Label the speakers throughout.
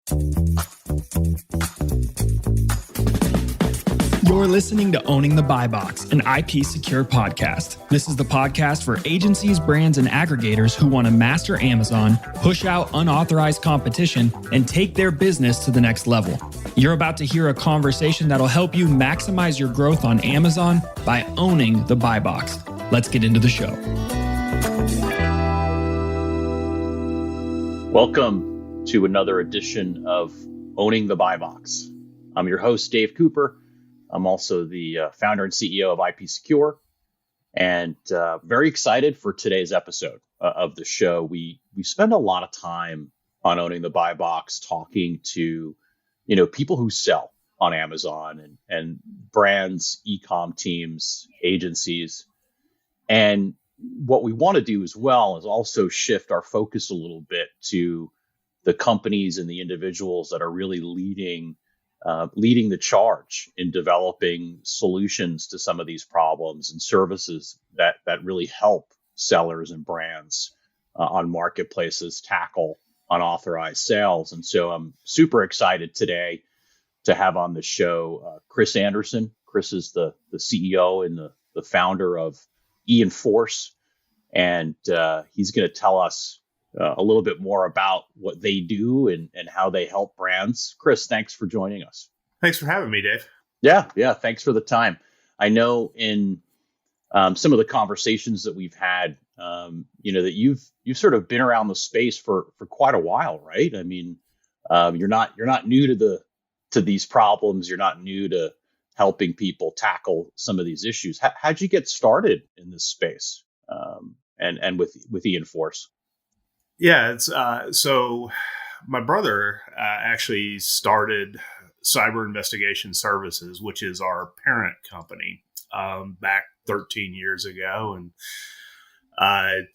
Speaker 1: You're listening to Owning the Buy Box, an IP Secure podcast. This is the podcast for agencies, brands, and aggregators who want to master Amazon, push out unauthorized competition, and take their business to the next level. You're about to hear a conversation that'll help you maximize your growth on Amazon by owning the Buy Box. Let's get into the show.
Speaker 2: Welcome to another edition of Owning the Buy Box. I'm your host, Dave Cooper. I'm also the founder and CEO of IP Secure, and very excited for today's episode of the show. We spend a lot of time on Owning the Buy Box talking to, people who sell on Amazon and brands, e-com teams, agencies. And what we want to do as well is also shift our focus a little bit to the companies and the individuals that are really leading the charge in developing solutions to some of these problems and services that really help sellers and brands on marketplaces tackle unauthorized sales. And so I'm super excited today to have on the show Chris Anderson. Chris is the CEO and the founder of eEnforce, and he's going to tell us a little bit more about what they do and how they help brands. Chris, thanks for joining us.
Speaker 3: Thanks for having me, Dave.
Speaker 2: Yeah. Thanks for the time. I know in some of the conversations that we've had, that you've sort of been around the space for quite a while, right? I mean, you're not new to these problems. You're not new to helping people tackle some of these issues. How'd you get started in this space and with eEnforce?
Speaker 3: Yeah, it's so my brother actually started Cyber Investigation Services, which is our parent company, back 13 years ago, and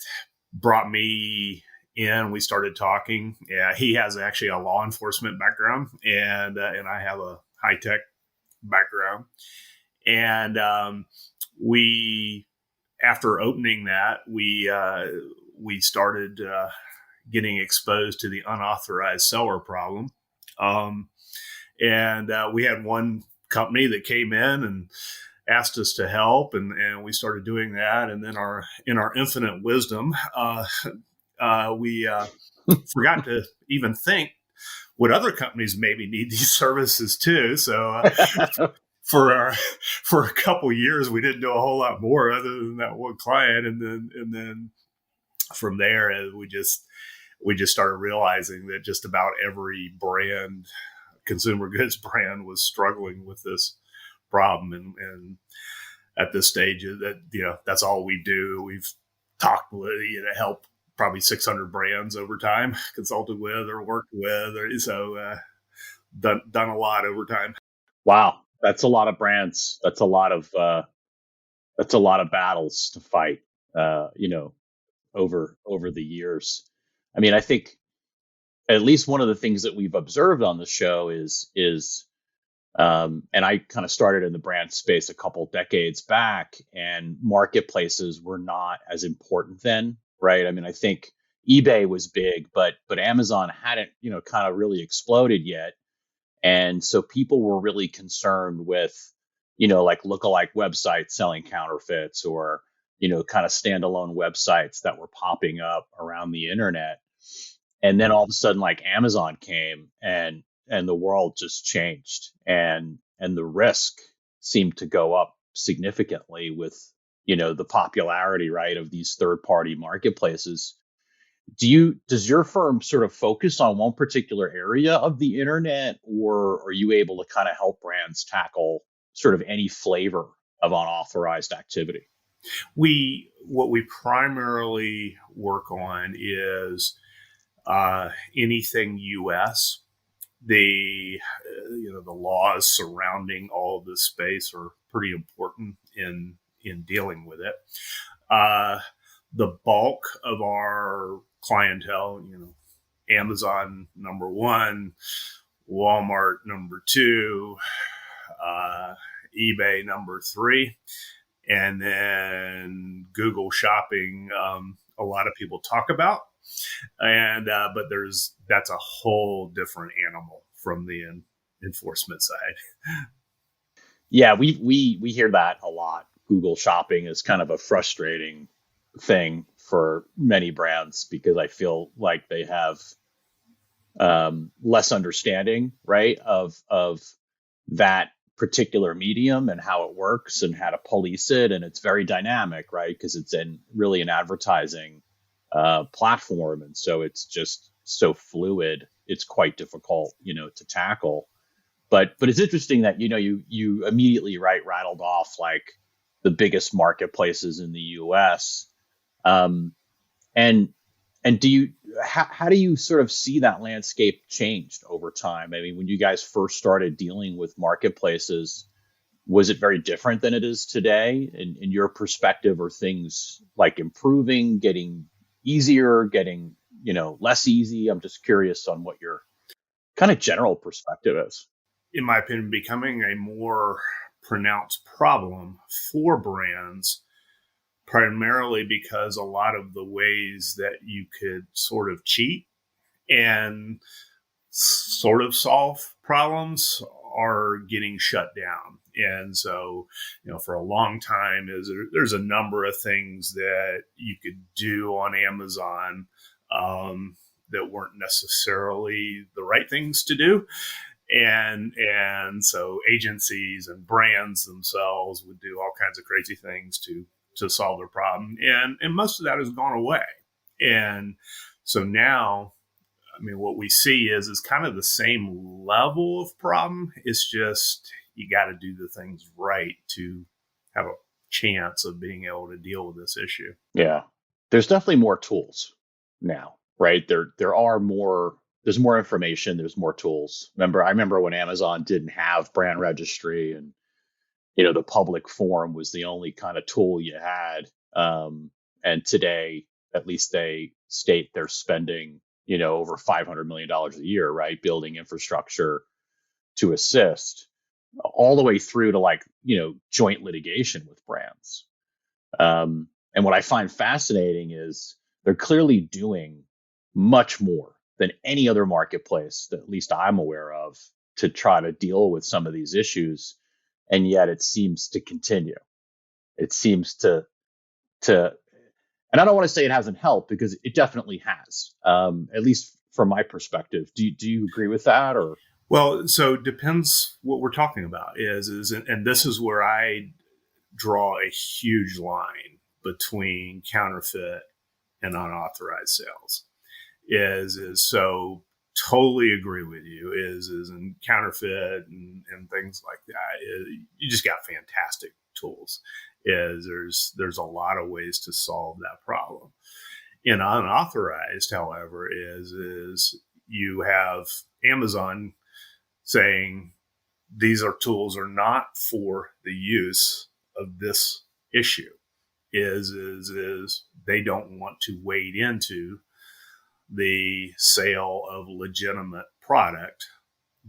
Speaker 3: brought me in. We started talking. Yeah, he has actually a law enforcement background, and I have a high tech background, and we, after opening that, we started getting exposed to the unauthorized seller problem. And we had one company that came in and asked us to help, and we started doing that. And then in our infinite wisdom, we forgot to even think, would other companies maybe need these services too? So for a couple years, we didn't do a whole lot more other than that one client, and then from there, we just started realizing that just about every brand, consumer goods brand, was struggling with this problem. And at this stage, that's all we do. We've talked with, helped probably 600 brands over time, consulted with or worked with, done a lot over time.
Speaker 2: Wow, that's a lot of brands. That's a lot of battles to fight. Over the years. I mean, I think at least one of the things that we've observed on the show is and I kind of started in the brand space a couple decades back, and marketplaces were not as important then, right? I mean, I think eBay was big, but Amazon hadn't, kind of really exploded yet. And so people were really concerned with, like lookalike websites selling counterfeits, or kind of standalone websites that were popping up around the internet. And then all of a sudden, like, Amazon came and the world just changed, and the risk seemed to go up significantly with, the popularity, right, of these third-party marketplaces. Does your firm sort of focus on one particular area of the internet, or are you able to kind of help brands tackle sort of any flavor of unauthorized activity?
Speaker 3: What we primarily work on is anything U.S. The laws surrounding all of this space are pretty important in dealing with it. The bulk of our clientele, Amazon number one, Walmart number two, eBay number three, and then Google Shopping. A lot of people talk about, but there's that's a whole different animal from the enforcement side.
Speaker 2: Yeah, we hear that a lot. Google Shopping is kind of a frustrating thing for many brands because I feel like they have less understanding, right, of that particular medium and how it works and how to police it, and it's very dynamic, right, because it's in really an advertising platform, and so it's just so fluid. It's quite difficult, to tackle. But it's interesting that you immediately rattled off like the biggest marketplaces in the U.S. Um, and and how do you sort of see that landscape changed over time? I mean, when you guys first started dealing with marketplaces, was it very different than it is today? In your perspective, are things like improving, getting easier, getting less easy? I'm just curious on what your kind of general perspective is.
Speaker 3: In my opinion, becoming a more pronounced problem for brands, primarily because a lot of the ways that you could sort of cheat and sort of solve problems are getting shut down. And so, for a long time, there's a number of things that you could do on Amazon that weren't necessarily the right things to do. And so agencies and brands themselves would do all kinds of crazy things to solve their problem. And most of that has gone away. And so now, I mean, what we see is kind of the same level of problem. It's just you got to do the things right to have a chance of being able to deal with this issue.
Speaker 2: Yeah, there's definitely more tools now, right? There's more information, there's more tools. I remember when Amazon didn't have brand registry, and the public forum was the only kind of tool you had. And today, at least they state they're spending over $500 million a year, right, building infrastructure to assist, all the way through to like joint litigation with brands. And what I find fascinating is they're clearly doing much more than any other marketplace that at least I'm aware of to try to deal with some of these issues. And yet it seems to continue. It seems to, and I don't want to say it hasn't helped, because it definitely has, at least from my perspective. Do you agree with that? Or?
Speaker 3: Well, so it depends what we're talking about and this is where I draw a huge line between counterfeit and unauthorized sales. Is so totally agree with you. Is in counterfeit and things like that. You just got fantastic tools. There's a lot of ways to solve that problem. In unauthorized, however, is you have Amazon saying these tools are not for the use of this issue. Is they don't want to wade into the sale of legitimate product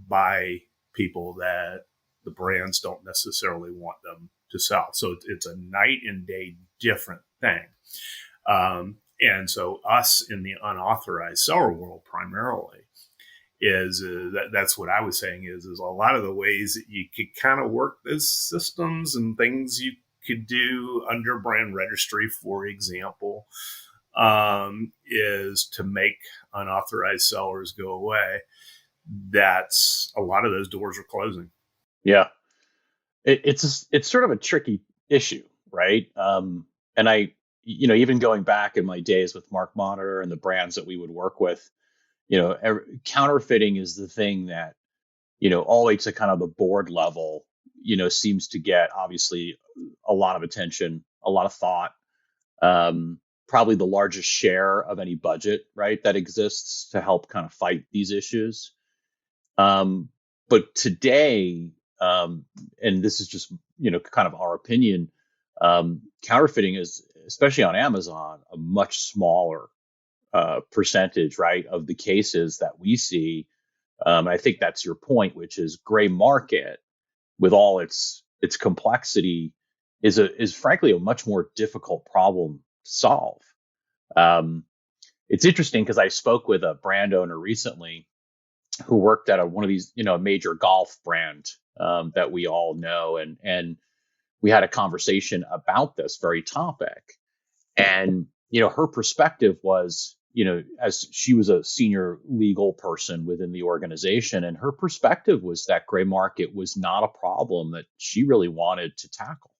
Speaker 3: by people that the brands don't necessarily want them to sell. So it's a night and day different thing. And so us in the unauthorized seller world primarily that's what I was saying is a lot of the ways that you could kind of work those systems and things you could do under brand registry, for example, is to make unauthorized sellers go away. That's a lot of those doors are closing.
Speaker 2: Yeah, it's sort of a tricky issue, right? And I, even going back in my days with Mark Monitor and the brands that we would work with, counterfeiting is the thing that, all the way to kind of the board level, seems to get obviously a lot of attention, a lot of thought, probably the largest share of any budget, right, that exists to help kind of fight these issues. But today, and this is just, kind of our opinion, counterfeiting is, especially on Amazon, a much smaller percentage, right, of the cases that we see. I think that's your point, which is gray market, with all its complexity, is frankly a much more difficult problem to solve. it's interesting because I spoke with a brand owner recently who worked at one of these, a major golf brand that we all know, and we had a conversation about this very topic. And her perspective was, as she was a senior legal person within the organization, and her perspective was that gray market was not a problem that she really wanted to tackle.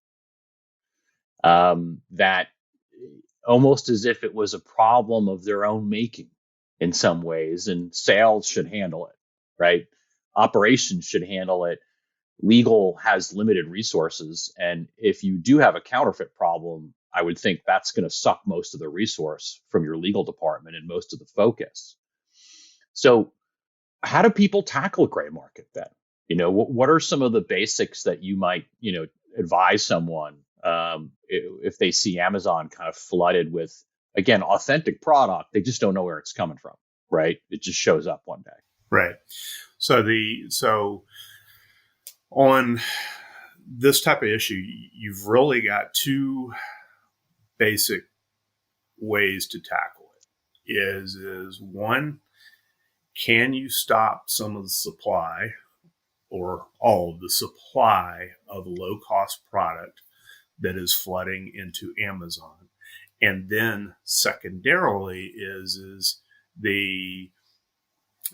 Speaker 2: That almost as if it was a problem of their own making in some ways, and sales should handle it, right? Operations should handle it. Legal has limited resources. And if you do have a counterfeit problem, I would think that's going to suck most of the resource from your legal department and most of the focus. So how do people tackle gray market then? What are some of the basics that you might, advise someone if they see Amazon kind of flooded with, again, authentic product? They just don't know where it's coming from, right? It just shows up one day.
Speaker 3: Right. So on this type of issue, you've really got two basic ways to tackle it. Is one, can you stop some of the supply or all of the supply of low-cost product that is flooding into Amazon? And then secondarily is the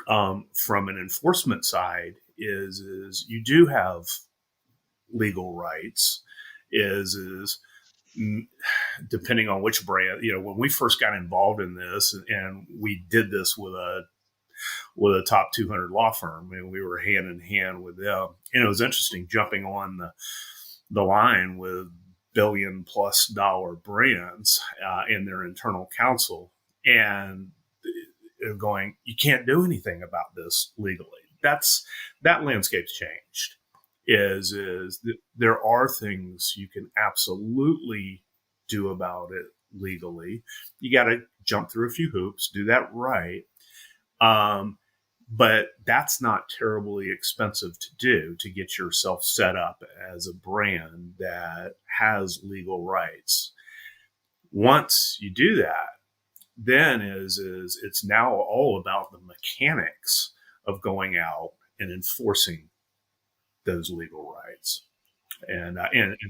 Speaker 3: from an enforcement side is you do have legal rights, is depending on which brand. When we first got involved in this, and we did this with a top 200 law firm, and we were hand in hand with them, and it was interesting jumping on the line with $billion+ brands in their internal counsel, and going, you can't do anything about this legally. That landscape's changed. There are things you can absolutely do about it legally. You got to jump through a few hoops, do that right. But that's not terribly expensive to do, to get yourself set up as a brand that has legal rights. Once you do that, then it's now all about the mechanics of going out and enforcing those legal rights. And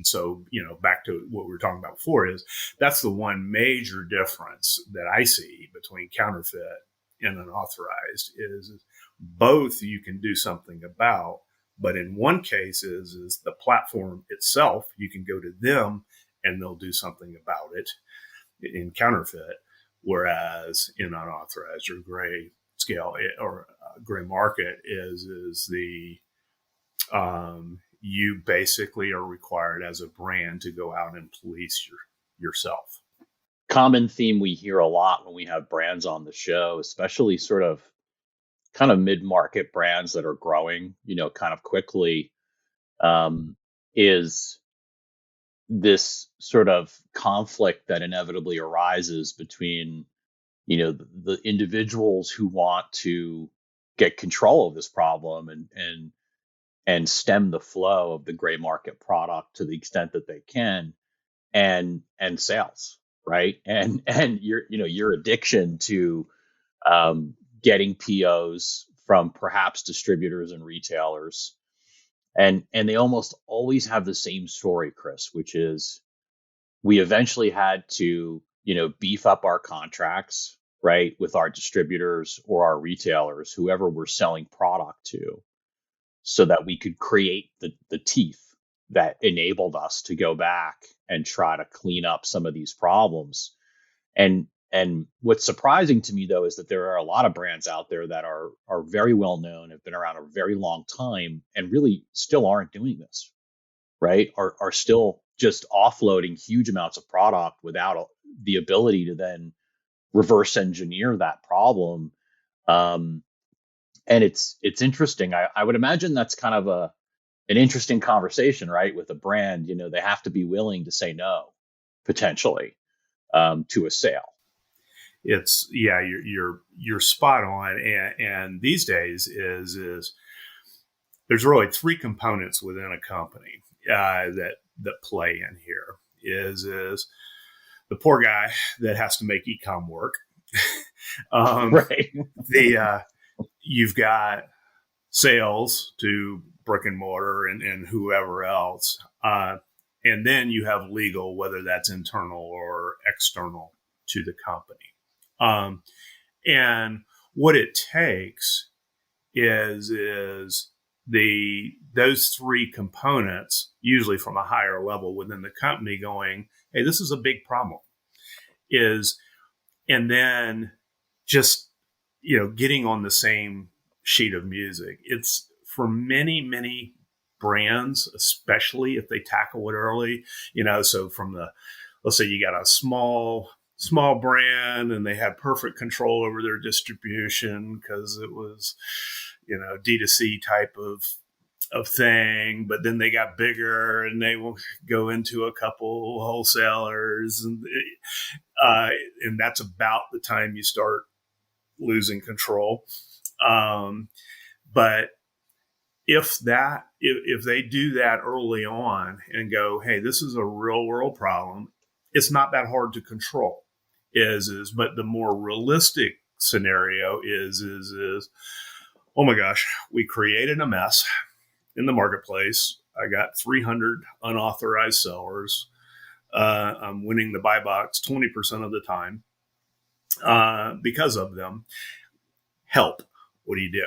Speaker 3: so, back to what we were talking about before, is that's the one major difference that I see between counterfeit and unauthorized is both you can do something about, but in one case is the platform itself, you can go to them and they'll do something about it in counterfeit, whereas in unauthorized or gray scale or gray market is the you basically are required as a brand to go out and police yourself.
Speaker 2: Common theme we hear a lot when we have brands on the show, especially sort of kind of mid-market brands that are growing, kind of quickly, is this sort of conflict that inevitably arises between, the individuals who want to get control of this problem and stem the flow of the gray market product to the extent that they can, and sales, right? And your addiction to getting POs from perhaps distributors and retailers, and they almost always have the same story, Chris, which is we eventually had to beef up our contracts, right, with our distributors or our retailers, whoever we're selling product to, so that we could create the teeth that enabled us to go back and try to clean up some of these problems. And what's surprising to me, though, is that there are a lot of brands out there that are very well known, have been around a very long time, and really still aren't doing this, right? Are still just offloading huge amounts of product without the ability to then reverse engineer that problem. And it's interesting. I would imagine that's kind of an interesting conversation, right? With a brand, they have to be willing to say no, potentially, to a sale.
Speaker 3: You're spot on. And these days is there's really three components within a company that play in here. Is the poor guy that has to make e-com work.
Speaker 2: Right.
Speaker 3: You've got sales to brick and mortar and whoever else. And then you have legal, whether that's internal or external to the company. And what it takes is those three components, usually from a higher level within the company, going, hey, this is a big problem. And then just, getting on the same sheet of music. It's for many, many brands, especially if they tackle it early, so let's say you got a small brand and they had perfect control over their distribution because it was, D2C type of thing, but then they got bigger and they will go into a couple wholesalers and that's about the time you start losing control. But if they do that early on and go, hey, this is a real world problem, it's not that hard to control. But the more realistic scenario is, oh my gosh, we created a mess in the marketplace. I got 300 unauthorized sellers. I'm winning the buy box 20% of the time because of them. Help. What do you do?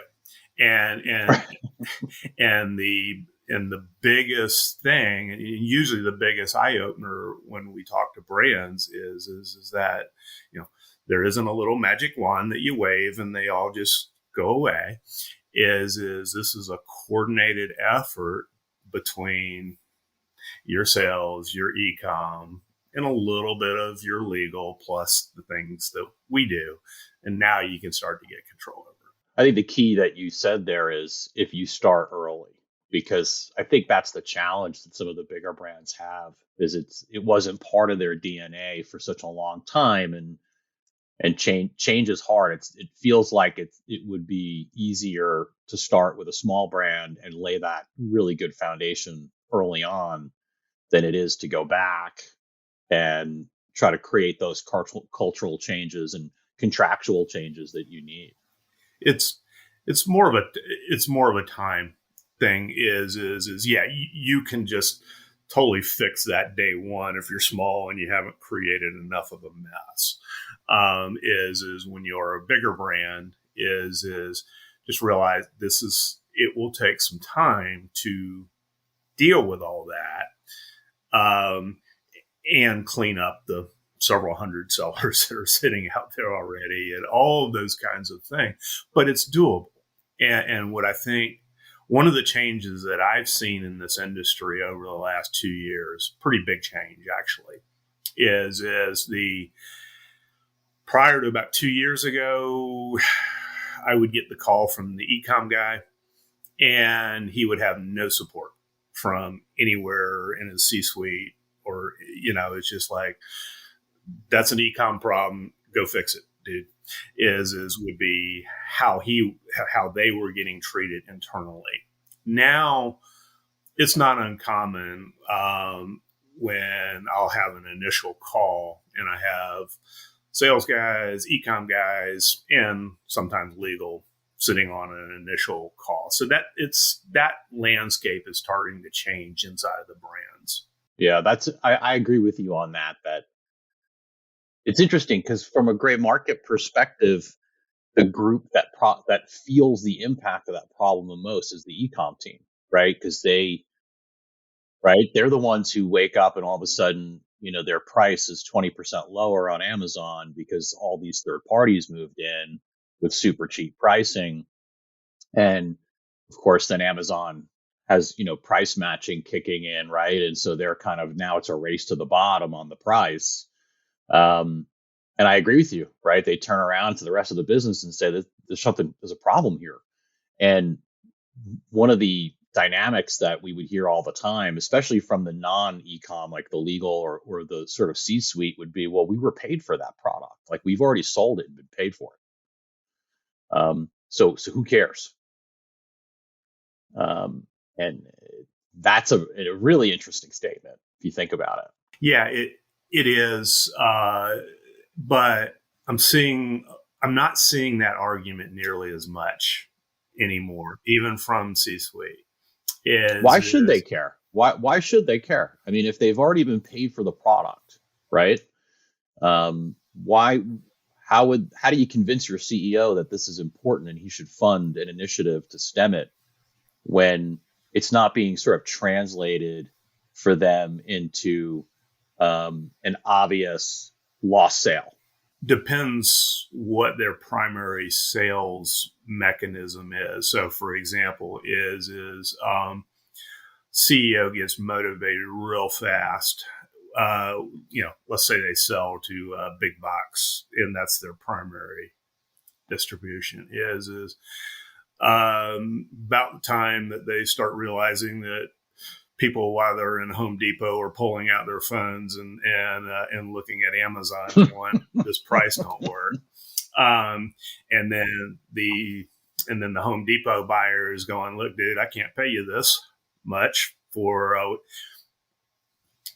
Speaker 3: And the biggest thing, and usually the biggest eye opener when we talk to brands is that there isn't a little magic wand that you wave and they all just go away. Is this is a coordinated effort between your sales, your e-com, and a little bit of your legal plus the things that we do. And now you can start to get control over it.
Speaker 2: I think the key that you said there is if you start early, because I think that's the challenge that some of the bigger brands have is it wasn't part of their DNA for such a long time. And change is hard. It feels like it would be easier to start with a small brand and lay that really good foundation early on than it is to go back and try to create those cultural changes and contractual changes that you need.
Speaker 3: It's more of a time thing. You can just totally fix that day one if you're small and you haven't created enough of a mess. Is when you're a bigger brand is just realize it will take some time to deal with all that and clean up the several hundred sellers that are sitting out there already and all of those kinds of things, but it's doable. And what I think one of the changes that I've seen in this industry over the last 2 years, pretty big change actually, is prior to about 2 years ago, I would get the call from the e-com guy and he would have no support from anywhere in his C-suite or, it's just like, that's an e-com problem. Go fix it, dude. Would be how they were getting treated internally. Now it's not uncommon when I'll have an initial call and I have sales guys, e-com guys, and sometimes legal sitting on an initial call. So that landscape is starting to change inside of the brands.
Speaker 2: Yeah, I agree with you on that. That it's interesting because from a gray market perspective, the group that feels the impact of that problem the most is the e-com team, right? Because they're the ones who wake up and all of a sudden, their price is 20% lower on Amazon because all these third parties moved in with super cheap pricing. And of course, then Amazon has, price matching kicking in, right? And so they're kind of, now it's a race to the bottom on the price. And I agree with you, right? They turn around to the rest of the business and say that there's a problem here. And one of the dynamics that we would hear all the time, especially from the non-e-com, like the legal or the sort of C-suite, would be, well, we were paid for that product. Like we've already sold it and been paid for it. So who cares? And that's a really interesting statement if you think about it.
Speaker 3: Yeah, it is. But I'm seeing I'm not seeing that argument nearly as much anymore, even from C-suite.
Speaker 2: Why should they care? Why should they care? I mean, if they've already been paid for the product, right? Why? How do you convince your CEO that this is important and he should fund an initiative to stem it when it's not being sort of translated for them into an obvious lost sale?
Speaker 3: Depends what their primary sales mechanism is. So, for example, CEO gets motivated real fast. Let's say they sell to a big box, and that's their primary distribution. Is about the time that they start realizing that people, while they're in Home Depot, are pulling out their phones and looking at Amazon, going, "This price don't work." And then the Home Depot buyer is going, "Look, dude, I can't pay you this much for."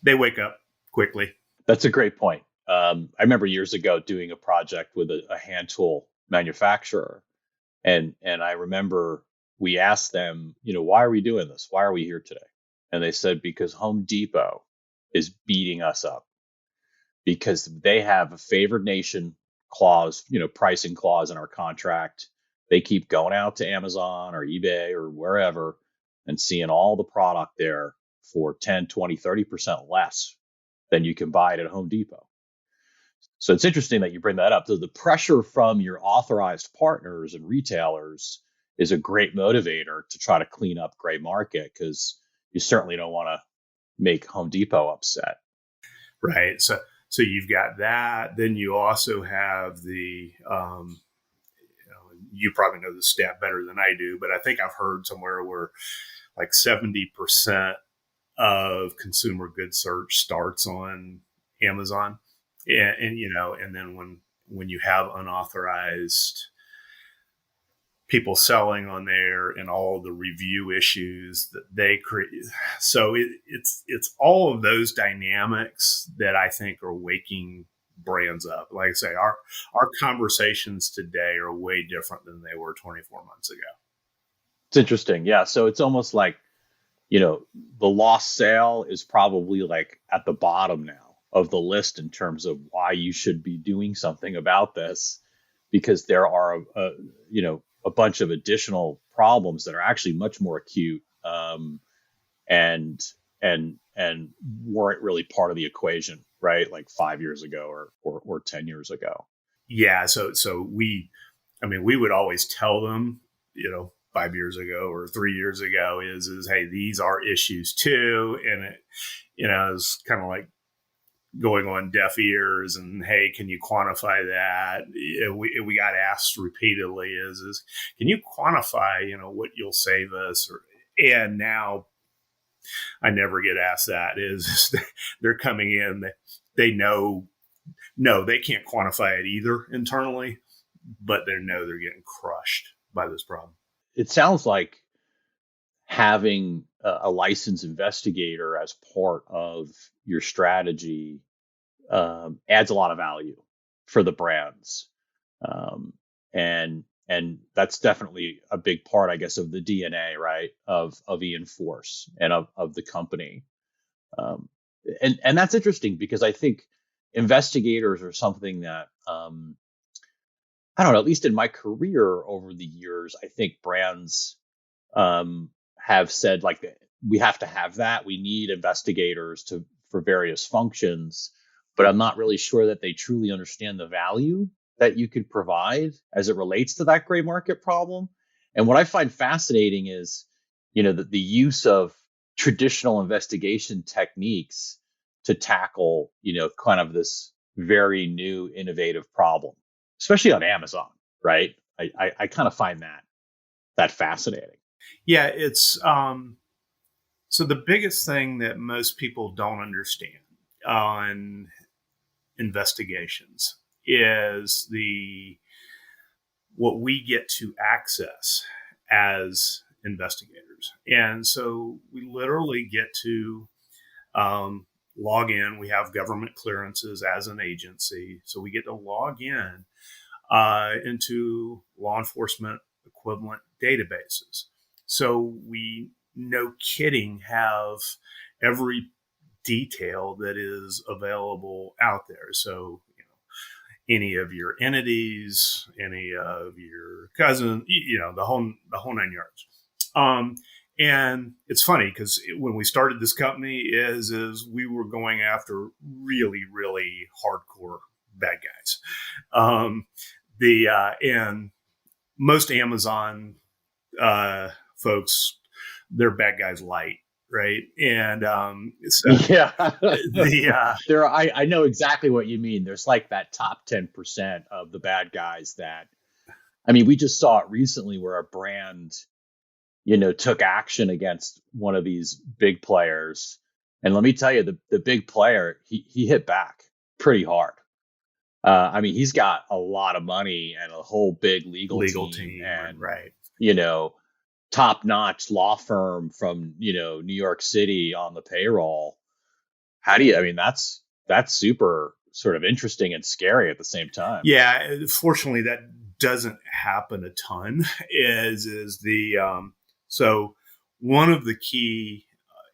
Speaker 3: They wake up quickly.
Speaker 2: That's a great point. I remember years ago doing a project with a hand tool manufacturer, and I remember we asked them, why are we doing this? Why are we here today? And they said, because Home Depot is beating us up because they have a favored nation clause, pricing clause in our contract. They keep going out to Amazon or eBay or wherever and seeing all the product there for 10, 20, 30% less than you can buy it at Home Depot. So it's interesting that you bring that up. So the pressure from your authorized partners and retailers is a great motivator to try to clean up gray market, because you certainly don't want to make Home Depot upset.
Speaker 3: Right. So you've got that. Then you also have the, you probably know the stat better than I do, but I think I've heard somewhere where like 70% of consumer goods search starts on Amazon. And then when you have unauthorized people selling on there and all the review issues that they create. So it's all of those dynamics that I think are waking brands up. Like I say, our conversations today are way different than they were 24 months ago.
Speaker 2: It's interesting. Yeah. So it's almost like, the lost sale is probably like at the bottom now of the list in terms of why you should be doing something about this, because there are, a bunch of additional problems that are actually much more acute and weren't really part of the equation, right? Like 5 years ago or 10 years ago.
Speaker 3: Yeah. So we would always tell them, 5 years ago or 3 years ago is, hey, these are issues too. And it, is kind of like going on deaf ears and, hey, can you quantify that? We got asked repeatedly is can you quantify, what you'll save us? And now I never get asked that. Is they're coming in, they know, no, they can't quantify it either internally, but they know they're getting crushed by this problem.
Speaker 2: It sounds like having a licensed investigator as part of your strategy adds a lot of value for the brands, and that's definitely a big part, I guess, of the DNA, right, of eEnforce and of the company, and that's interesting because I think investigators are something that I don't know, at least in my career over the years, I think brands have said, like, we have to have that. We need investigators for various functions, but I'm not really sure that they truly understand the value that you could provide as it relates to that gray market problem. And what I find fascinating is, the use of traditional investigation techniques to tackle, kind of this very new, innovative problem, especially on Amazon, right? I kind of find that fascinating.
Speaker 3: Yeah, it's so the biggest thing that most people don't understand on investigations is what we get to access as investigators. And so we literally get to log in. We have government clearances as an agency, so we get to log in into law enforcement equivalent databases. So we, no kidding, have every detail that is available out there. So, any of your entities, any of your cousins, the whole 9 yards. And it's funny because when we started this company, is we were going after really, really hardcore bad guys. And most Amazon folks, they're bad guys light, right? And so
Speaker 2: yeah,
Speaker 3: the
Speaker 2: I know exactly what you mean. There's like that top 10% of the bad guys that, I mean, we just saw it recently where a brand, took action against one of these big players. And let me tell you, the big player, he hit back pretty hard. I mean, he's got a lot of money and a whole big legal team and,
Speaker 3: right.
Speaker 2: Top-notch law firm from, New York City on the payroll. How do you, I mean, that's super sort of interesting and scary at the same time.
Speaker 3: Yeah. Fortunately, that doesn't happen a ton. So one of the key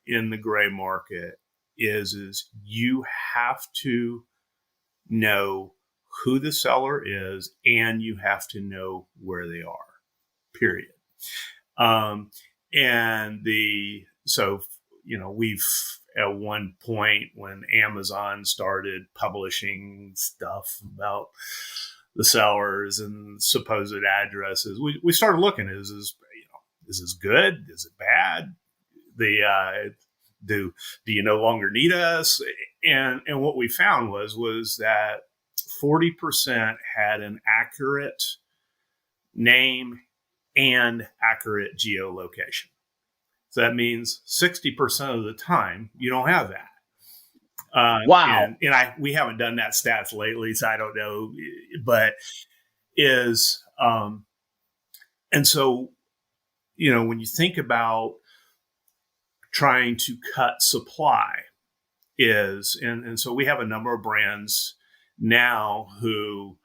Speaker 3: in the gray market is you have to know who the seller is and you have to know where they are, period. We've at one point when Amazon started publishing stuff about the sellers and supposed addresses, we started looking, is this good? Is it bad? Do you no longer need us? And what we found was that 40% had an accurate name and accurate geolocation. So that means 60% of the time you don't have that.
Speaker 2: Wow.
Speaker 3: And we haven't done that stats lately, so I don't know, but and so, when you think about trying to cut supply and so we have a number of brands now who,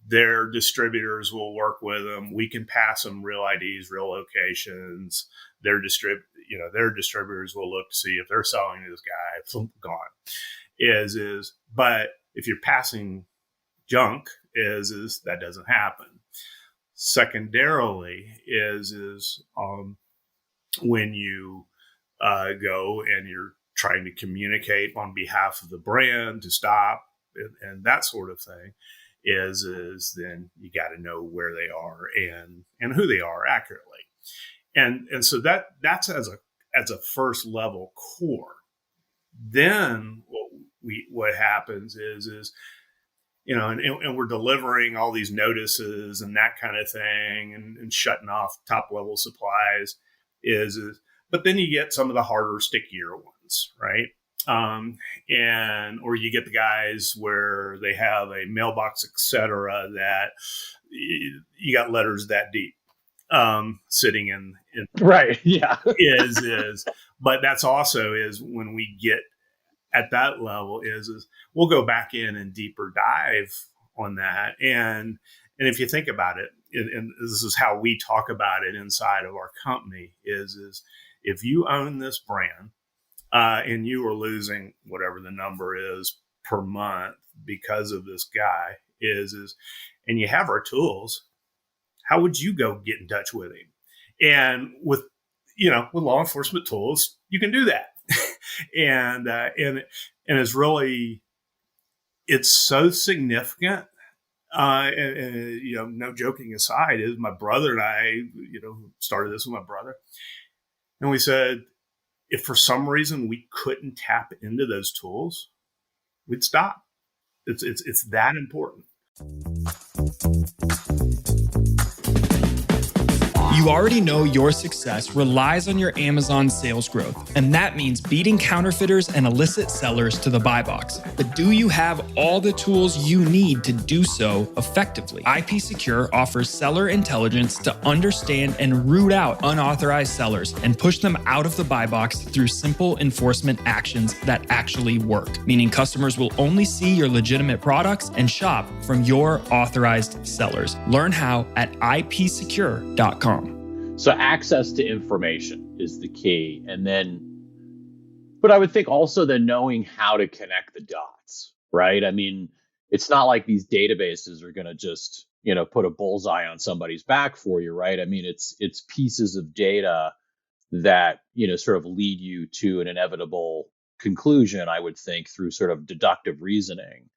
Speaker 3: their distributors will work with them. We can pass them real IDs, real locations. Their distributors will look to see if they're selling to this guy. Gone. But if you're passing junk, that doesn't happen. Secondarily, when you go and you're trying to communicate on behalf of the brand to stop and that sort of thing, then you got to know where they are and who they are accurately. And so that's as a first level core. Then what happens and we're delivering all these notices and that kind of thing and shutting off top level supplies but then you get some of the harder, stickier ones, right? Or you get the guys where they have a mailbox, etc., that you got letters that deep sitting in
Speaker 2: right. Yeah.
Speaker 3: But that's also when we get at that level we'll go back in and deeper dive on that. And if you think about it, and this is how we talk about it inside of our company is if you own this brand, and you are losing whatever the number is per month because of this guy and you have our tools, how would you go get in touch with him? And with law enforcement tools, you can do that. and it's really, it's so significant. No joking aside, is my brother and I, started this with my brother, and we said, if for some reason we couldn't tap into those tools, we'd stop. It's that important.
Speaker 1: You already know your success relies on your Amazon sales growth, and that means beating counterfeiters and illicit sellers to the buy box. But do you have all the tools you need to do so effectively? IP Secure offers seller intelligence to understand and root out unauthorized sellers and push them out of the buy box through simple enforcement actions that actually work, meaning customers will only see your legitimate products and shop from your authorized sellers. Learn how at ipsecure.com.
Speaker 2: So access to information is the key. And then, but I would think also then knowing how to connect the dots, right? I mean, it's not like these databases are going to just, put a bullseye on somebody's back for you, right? I mean, it's pieces of data that, sort of lead you to an inevitable conclusion, I would think, through sort of deductive reasoning.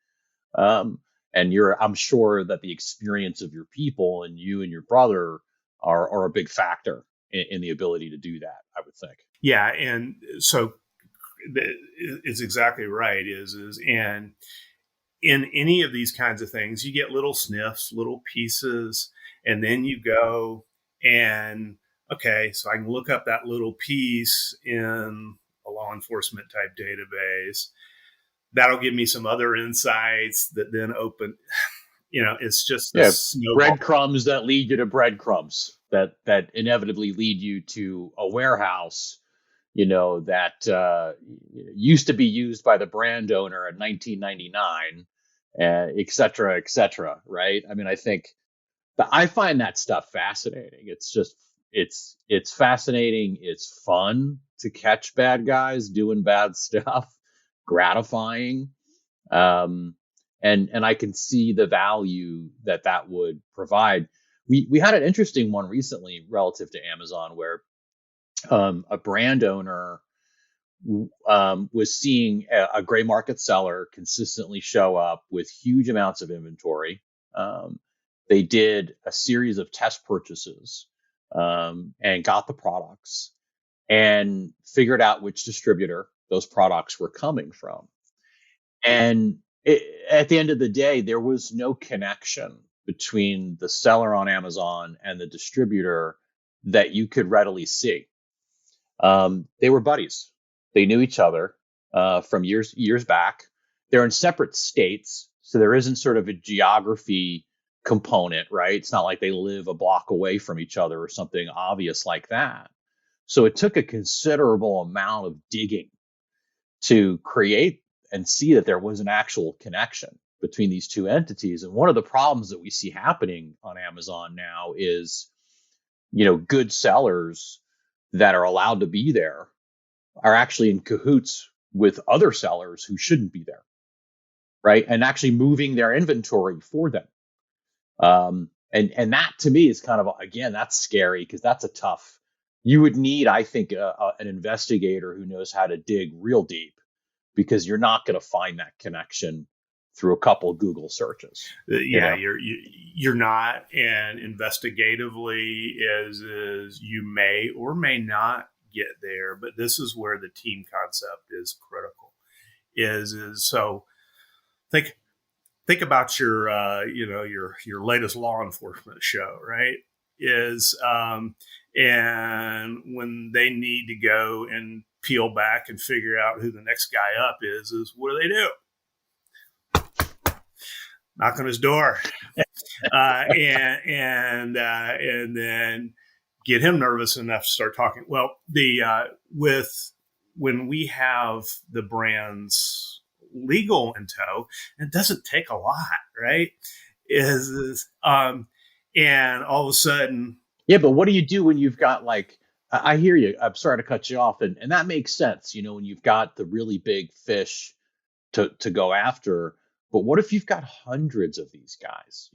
Speaker 2: And I'm sure that the experience of your people and you and your brother are a big factor in the ability to do that, I would think.
Speaker 3: Yeah, and so it's exactly right. And in any of these kinds of things, you get little sniffs, little pieces, and then you go and okay, so I can look up that little piece in a law enforcement type database. That'll give me some other insights that then open. It's just
Speaker 2: breadcrumbs that lead you to breadcrumbs that inevitably lead you to a warehouse, that used to be used by the brand owner in 1999, et cetera, right? I mean, I find that stuff fascinating. It's just, it's fascinating. It's fun to catch bad guys doing bad stuff, gratifying. And I can see the value that would provide. We had an interesting one recently relative to Amazon where a brand owner was seeing a gray market seller consistently show up with huge amounts of inventory. They did a series of test purchases and got the products and figured out which distributor those products were coming from. And at the end of the day, there was no connection between the seller on Amazon and the distributor that you could readily see. They were buddies. They knew each other from years back. They're in separate states, so there isn't sort of a geography component, right? It's not like they live a block away from each other or something obvious like that. So it took a considerable amount of digging to create and see that there was an actual connection between these two entities. And one of the problems that we see happening on Amazon now is, good sellers that are allowed to be there are actually in cahoots with other sellers who shouldn't be there, right? And actually moving their inventory for them. And that to me is kind of, again, that's scary because that's you would need, I think, an investigator who knows how to dig real deep, because you're not going to find that connection through a couple of Google searches.
Speaker 3: You're not, and investigatively is you may or may not get there, but this is where the team concept is critical. So think about your your latest law enforcement show, right? And when they need to go and peel back and figure out who the next guy up is what do? Knock on his door, and then get him nervous enough to start talking. Well, when we have the brand's legal in tow, it doesn't take a lot, right? And all of a sudden,
Speaker 2: yeah. But what do you do when you've got I hear you. I'm sorry to cut you off, and that makes sense. When you've got the really big fish to go after. But what if you've got hundreds of these guys?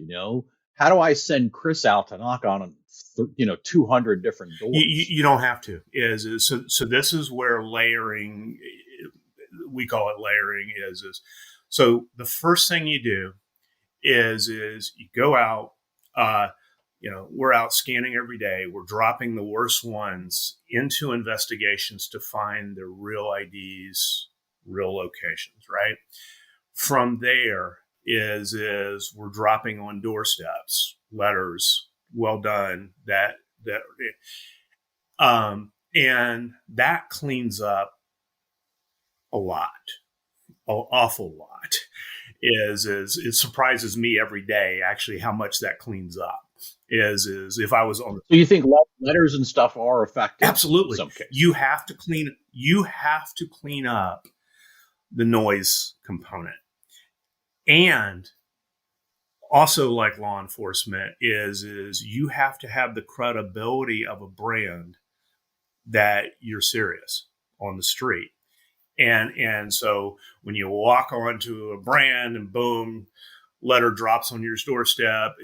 Speaker 2: How do I send Chris out to knock on 200 different doors?
Speaker 3: You don't have to. So this is where layering, we call it layering, is so the first thing you do is you go out. We're out scanning every day. We're dropping the worst ones into investigations to find the real IDs, real locations, right? From there is we're dropping on doorsteps letters, well done, that And that cleans up a lot, an awful lot. Is it surprises me every day actually how much that cleans up. Is if I was on.
Speaker 2: So you think letters and stuff are effective?
Speaker 3: Absolutely.
Speaker 2: In some cases.
Speaker 3: You have to clean up the noise component. And also, like law enforcement, is you have to have the credibility of a brand that you're serious on the street. And so when you walk onto a brand and boom, letter drops on your doorstep,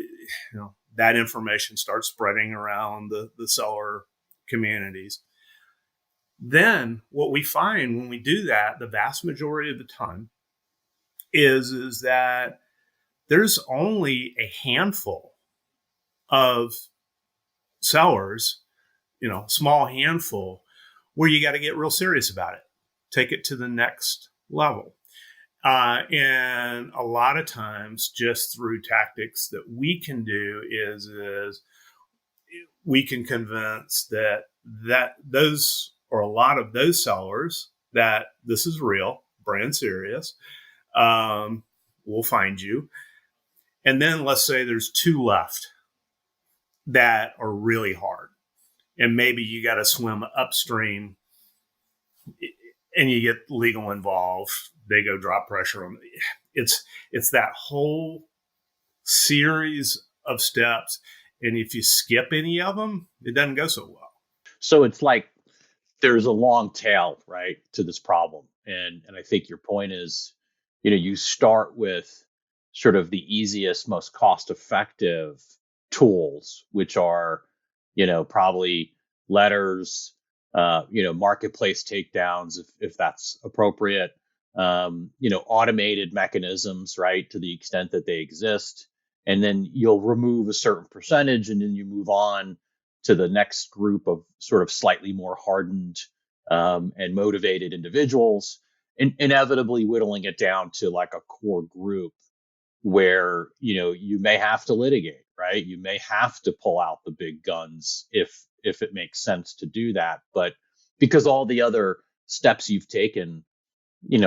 Speaker 3: that information starts spreading around the seller communities. Then what we find when we do that, the vast majority of the time, is that there's only a handful of sellers, small handful, where you got to get real serious about it, take it to the next level. And a lot of times, just through tactics that we can do, is we can convince that those, or a lot of those sellers, that this is real, brand serious. We'll find you. And then let's say there's 2 left that are really hard. And maybe you got to swim upstream and you get legal involved. They go drop pressure on. It's that whole series of steps. And if you skip any of them, it doesn't go so well.
Speaker 2: So it's like there's a long tail, right, to this problem. And I think your point is, you start with sort of the easiest, most cost-effective tools, which are, probably letters, marketplace takedowns, if that's appropriate, automated mechanisms, right, to the extent that they exist. And then you'll remove a certain percentage, and then you move on to the next group of sort of slightly more hardened and motivated individuals, inevitably whittling it down to like a core group where, you may have to litigate, right? You may have to pull out the big guns if it makes sense to do that. But because all the other steps you've taken,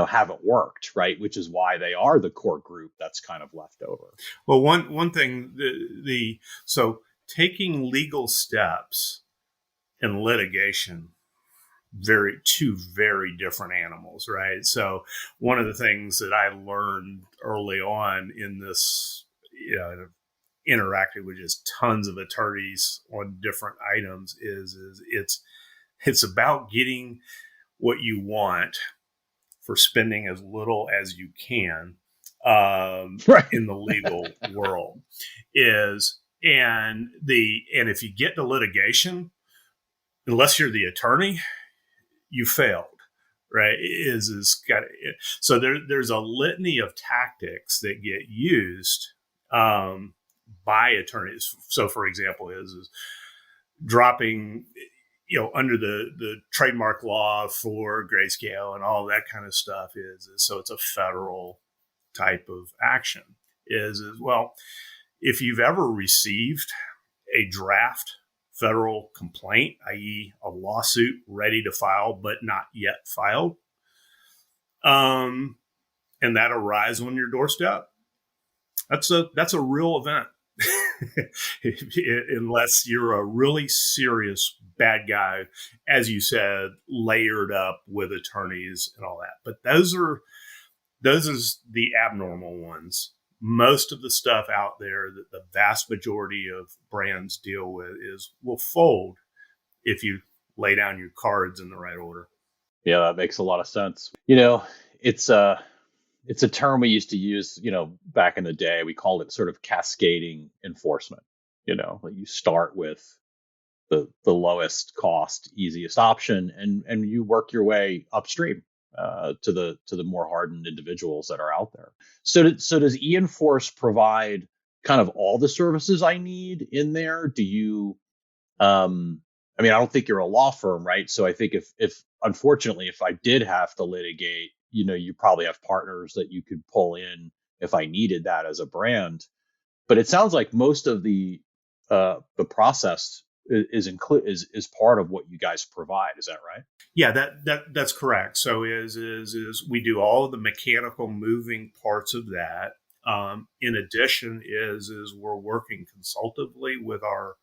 Speaker 2: haven't worked, right? Which is why they are the core group that's kind of left over.
Speaker 3: Well, one thing, so taking legal steps in litigation, two very different animals, right? So one of the things that I learned early on in this, interacting with just tons of attorneys on different items, is it's about getting what you want for spending as little as you can
Speaker 2: Right.
Speaker 3: in the legal world. And if you get to litigation, unless you're the attorney, you failed, right? So there's a litany of tactics that get used by attorneys. So, for example, is dropping, under the trademark law for grayscale and all that kind of stuff, is so it's a federal type of action. Is well, if you've ever received a draft federal complaint, i.e. a lawsuit ready to file but not yet filed, and that arrives on your doorstep, that's a real event. Unless you're a really serious bad guy, as you said, layered up with attorneys and all that. But those are the abnormal ones. Most of the stuff out there that the vast majority of brands deal with will fold if you lay down your cards in the right order.
Speaker 2: Yeah, that makes a lot of sense. It's a term we used to use, back in the day. We called it sort of cascading enforcement. You start with the lowest cost, easiest option, and you work your way upstream to the more hardened individuals that are out there. So does eEnforce provide kind of all the services I need in there? Do you? I don't think you're a law firm, right? So I think if unfortunately, if I did have to litigate, you probably have partners that you could pull in if I needed that as a brand. But it sounds like most of the process is part of what you guys provide. Is that right?
Speaker 3: Yeah, that's correct. So is we do all of the mechanical moving parts of that. In addition, is we're working consultatively with our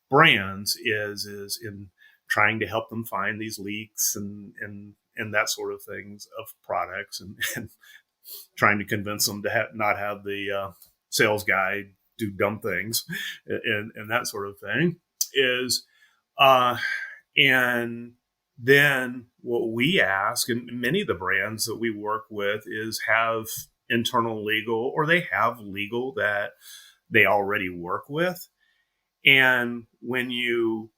Speaker 3: brands is in trying to help them find these leaks and that sort of things of products and trying to convince them to not have the sales guy do dumb things and that sort of thing is uh, and then what we ask, and many of the brands that we work with is have internal legal or they have legal that they already work with. And when you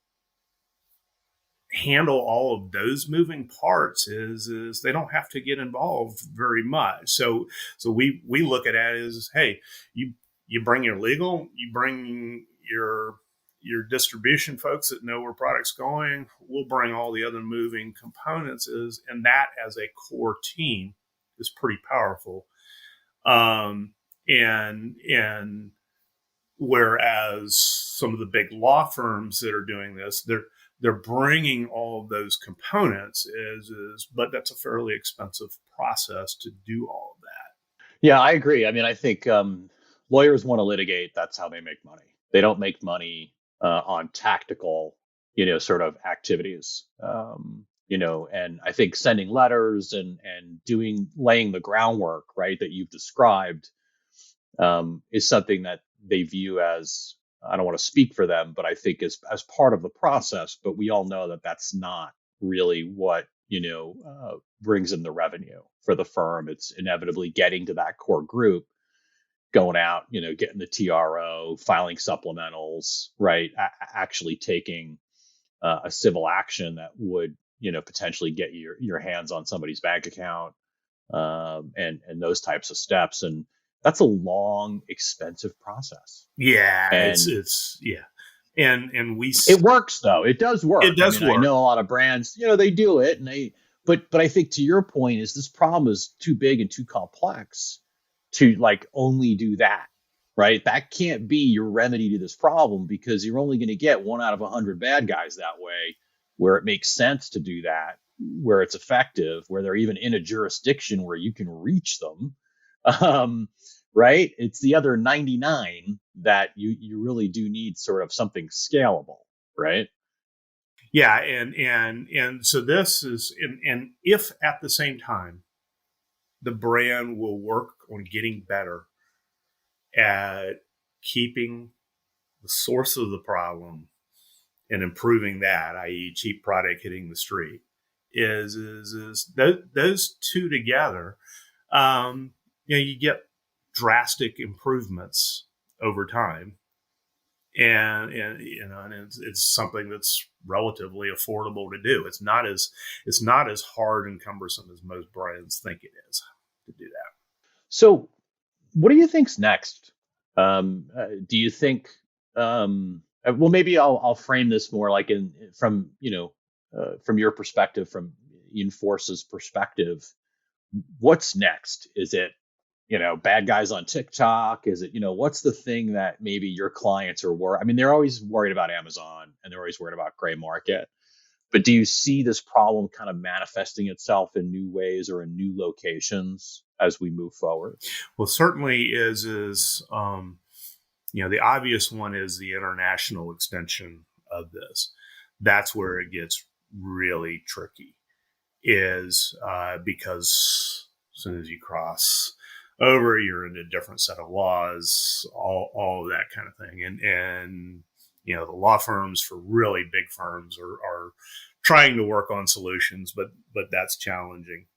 Speaker 3: handle all of those moving parts is they don't have to get involved very much. So we look at it as, hey, you bring your legal, you bring your distribution folks that know where products going, we'll bring all the other moving components and that as a core team is pretty powerful. And whereas some of the big law firms that are doing this, they're bringing all of those components but that's a fairly expensive process to do all of that.
Speaker 2: Yeah, I agree. I mean, I think lawyers want to litigate. That's how they make money. They don't make money on tactical, sort of activities. And I think sending letters and laying the groundwork, right, that you've described, is something that they view as, I don't want to speak for them, but I think as part of the process. But we all know that that's not really what brings in the revenue for the firm. It's inevitably getting to that core group, going out, getting the TRO, filing supplementals, right? Actually taking a civil action that would, potentially get your hands on somebody's bank account, and those types of steps. And that's a long, expensive process.
Speaker 3: Yeah,
Speaker 2: And
Speaker 3: it's yeah, and
Speaker 2: it works though. It does work.
Speaker 3: It does work.
Speaker 2: I know a lot of brands, they do it, but I think to your point is this problem is too big and too complex to like only do that, right? That can't be your remedy to this problem because you're only going to get 1 out of 100 bad guys that way, where it makes sense to do that, where it's effective, where they're even in a jurisdiction where you can reach them. Right? It's the other 99 that you really do need sort of something scalable, right?
Speaker 3: Yeah, and so this is and if at the same time the brand will work on getting better at keeping the source of the problem and improving that, i.e., cheap product hitting the street, is those two together, you get drastic improvements over time, and it's something that's relatively affordable to do. It's not as hard and cumbersome as most brands think it is to do that.
Speaker 2: So, what do you think's next? Do you think? Well, maybe I'll frame this more like from your perspective, from eEnforce's perspective. What's next? Is it bad guys on TikTok? Is it what's the thing that maybe your clients are worried? I mean, they're always worried about Amazon and they're always worried about gray market. But do you see this problem kind of manifesting itself in new ways or in new locations as we move forward?
Speaker 3: Well, certainly is the obvious one is the international extension of this. That's where it gets really tricky, is because as soon as you cross over, you're in a different set of laws, all of that kind of thing. And the law firms for really big firms are trying to work on solutions, but that's challenging.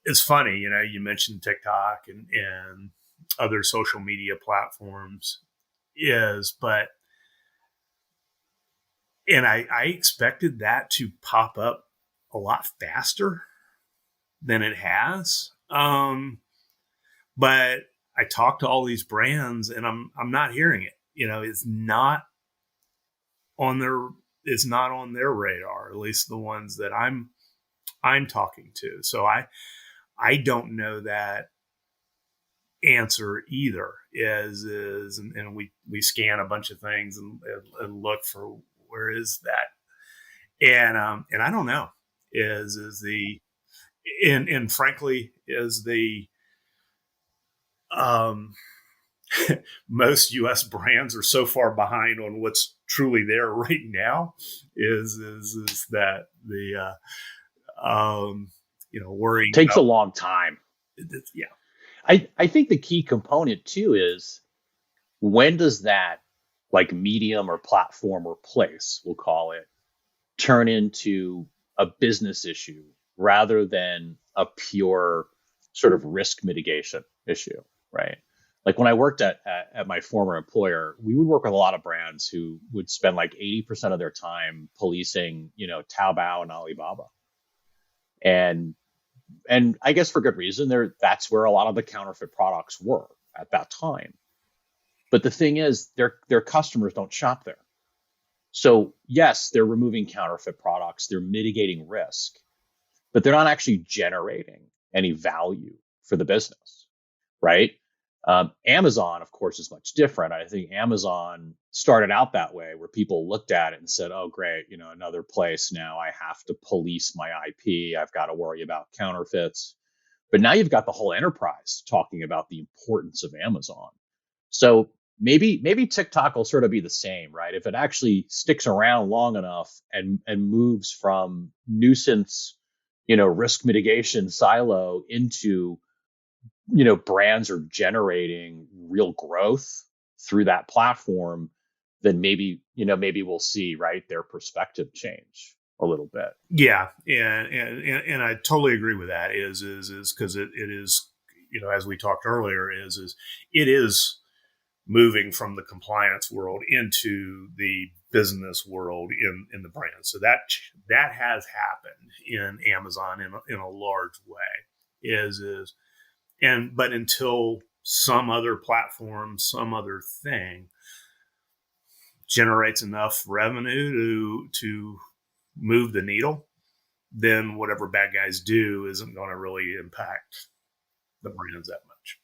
Speaker 3: It's funny, you mentioned TikTok and other social media platforms and I expected that to pop up a lot faster than it has. But I talk to all these brands and I'm not hearing it. It's not on their radar, at least the ones that I'm talking to. So I don't know that answer either. And we scan a bunch of things and look for where is that, and I don't know. Is the and frankly is the um most U.S. brands are so far behind on what's truly there right now. Is that the worrying
Speaker 2: Takes a
Speaker 3: about?
Speaker 2: long time.
Speaker 3: Yeah,
Speaker 2: I think the key component too is, when does that like medium or platform or place, we'll call it, turn into a business issue rather than a pure sort of risk mitigation issue, right? Like when I worked at my former employer, we would work with a lot of brands who would spend like 80% of their time policing, Taobao and Alibaba. And I guess for good reason, that's where a lot of the counterfeit products were at that time. But the thing is, their customers don't shop there. So yes, they're removing counterfeit products, they're mitigating risk, but they're not actually generating any value for the business, right? Amazon, of course, is much different. I think Amazon started out that way, where people looked at it and said, "Oh, great, another place now. I have to police my IP. I've got to worry about counterfeits." But now you've got the whole enterprise talking about the importance of Amazon. So maybe TikTok will sort of be the same, right? If it actually sticks around long enough and moves from nuisance, risk mitigation silo into, brands are generating real growth through that platform, then maybe we'll see, right, their perspective change a little bit.
Speaker 3: yeah, and I totally agree with that. Is because it is, as we talked earlier, is it is moving from the compliance world into the business world in the brand. So that has happened in Amazon in a large way. But until some other platform, some other thing generates enough revenue to move the needle, then whatever bad guys do isn't going to really impact the brands that much.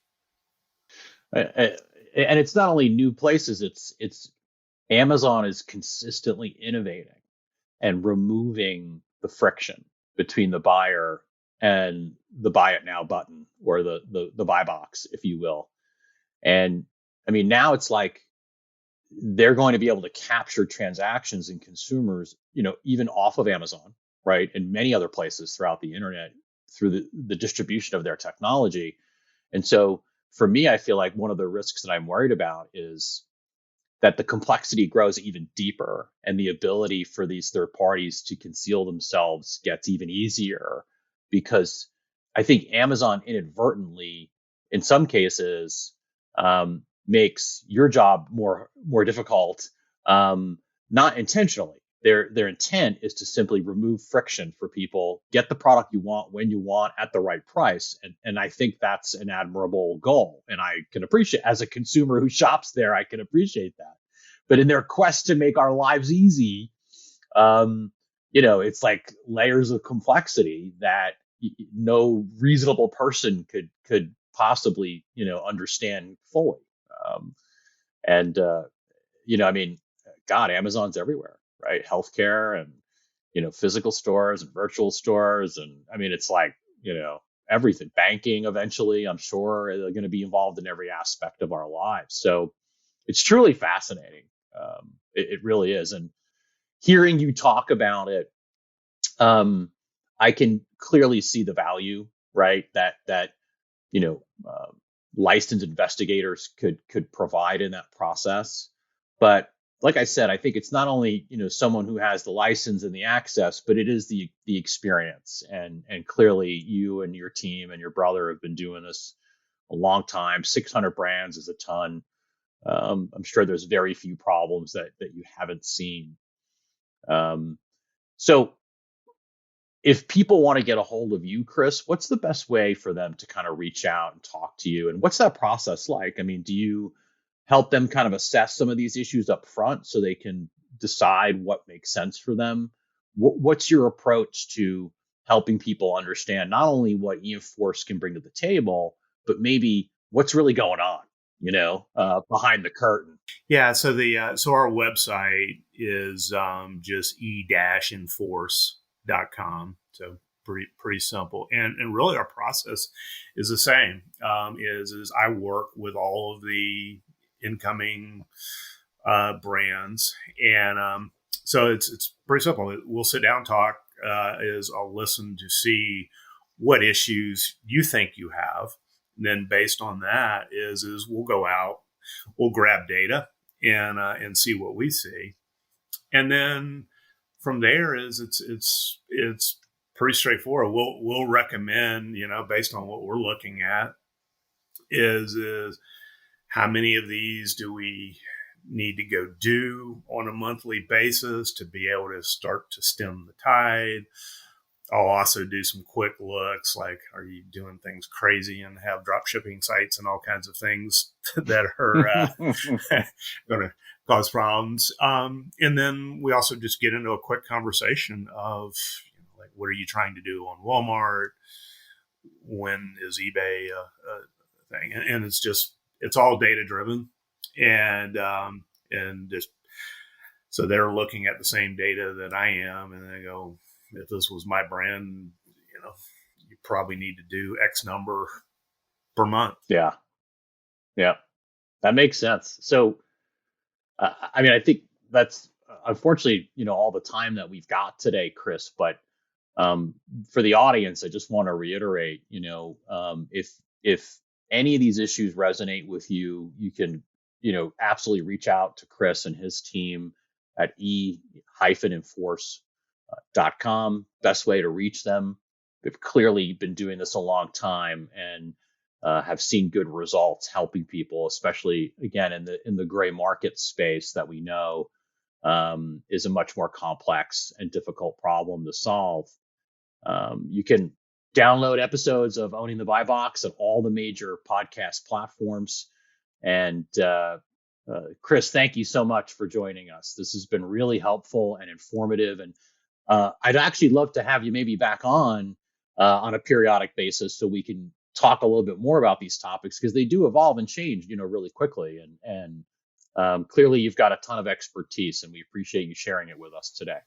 Speaker 2: And it's not only new places, it's Amazon is consistently innovating and removing the friction between the buyer and the buy it now button, or the buy box, if you will. And I mean, now it's like they're going to be able to capture transactions and consumers, even off of Amazon, right? And many other places throughout the internet through the distribution of their technology. And so for me, I feel like one of the risks that I'm worried about is that the complexity grows even deeper, and the ability for these third parties to conceal themselves gets even easier, because I think Amazon inadvertently, in some cases, makes your job more difficult, not intentionally. Their intent is to simply remove friction for people, get the product you want when you want at the right price, and I think that's an admirable goal. And I can appreciate, as a consumer who shops there, I can appreciate that. But in their quest to make our lives easy, it's like layers of complexity that no reasonable person could possibly understand fully. And I mean, God, Amazon's everywhere, right? Healthcare and physical stores and virtual stores, and I mean, it's like everything. Banking eventually, I'm sure, they're going to be involved in every aspect of our lives. So it's truly fascinating. It really is. And hearing you talk about it, I can clearly see the value, right? That you know, licensed investigators could provide in that process. But like I said, I think it's not only someone who has the license and the access, but it is the experience. And clearly, you and your team and your brother have been doing this a long time. 600 brands is a ton. I'm sure there's very few problems that you haven't seen. So if people want to get a hold of you, Chris, what's the best way for them to kind of reach out and talk to you? And what's that process like? I mean, do you help them kind of assess some of these issues up front so they can decide what makes sense for them? What's your approach to helping people understand not only what eEnforce can bring to the table, but maybe what's really going on, behind the curtain.
Speaker 3: Yeah. So so our website is just e-enforce.com. So pretty simple. And really our process is the same. Is I work with all of the incoming brands, and so it's pretty simple. We'll sit down and talk. I'll listen to see what issues you think you have. And then based on that is we'll go out, we'll grab data and see what we see. And then from there it's pretty straightforward. We'll recommend, based on what we're looking at is how many of these do we need to go do on a monthly basis to be able to start to stem the tide. I'll also do some quick looks, like, are you doing things crazy and have drop shipping sites and all kinds of things that are going to cause problems. And then we also just get into a quick conversation of, like, what are you trying to do on Walmart? When is eBay a thing? And it's all data driven. And just, so they're looking at the same data that I am, and they go, if this was my brand, you probably need to do X number per month.
Speaker 2: Yeah. That makes sense. So, I think that's unfortunately, all the time that we've got today, Chris, but for the audience, I just want to reiterate, if any of these issues resonate with you, you can, absolutely reach out to Chris and his team at eEnforce.com. Best way to reach them. They've clearly been doing this a long time and have seen good results helping people, especially again in the gray market space that we know is a much more complex and difficult problem to solve. You can download episodes of Owning the Buy Box at all the major podcast platforms. And Chris, thank you so much for joining us. This has been really helpful and informative. And I'd actually love to have you maybe back on a periodic basis so we can talk a little bit more about these topics, because they do evolve and change, really quickly. And clearly you've got a ton of expertise, and we appreciate you sharing it with us today.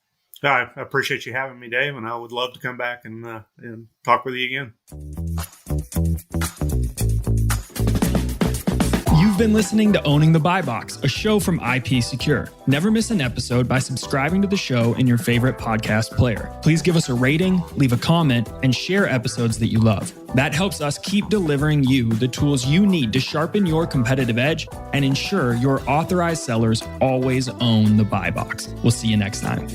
Speaker 3: I appreciate you having me, Dave, and I would love to come back and talk with you again.
Speaker 1: You've been listening to Owning the Buy Box, a show from IP Secure. Never miss an episode by subscribing to the show in your favorite podcast player. Please give us a rating, leave a comment, and share episodes that you love. That helps us keep delivering you the tools you need to sharpen your competitive edge and ensure your authorized sellers always own the buy box. We'll see you next time.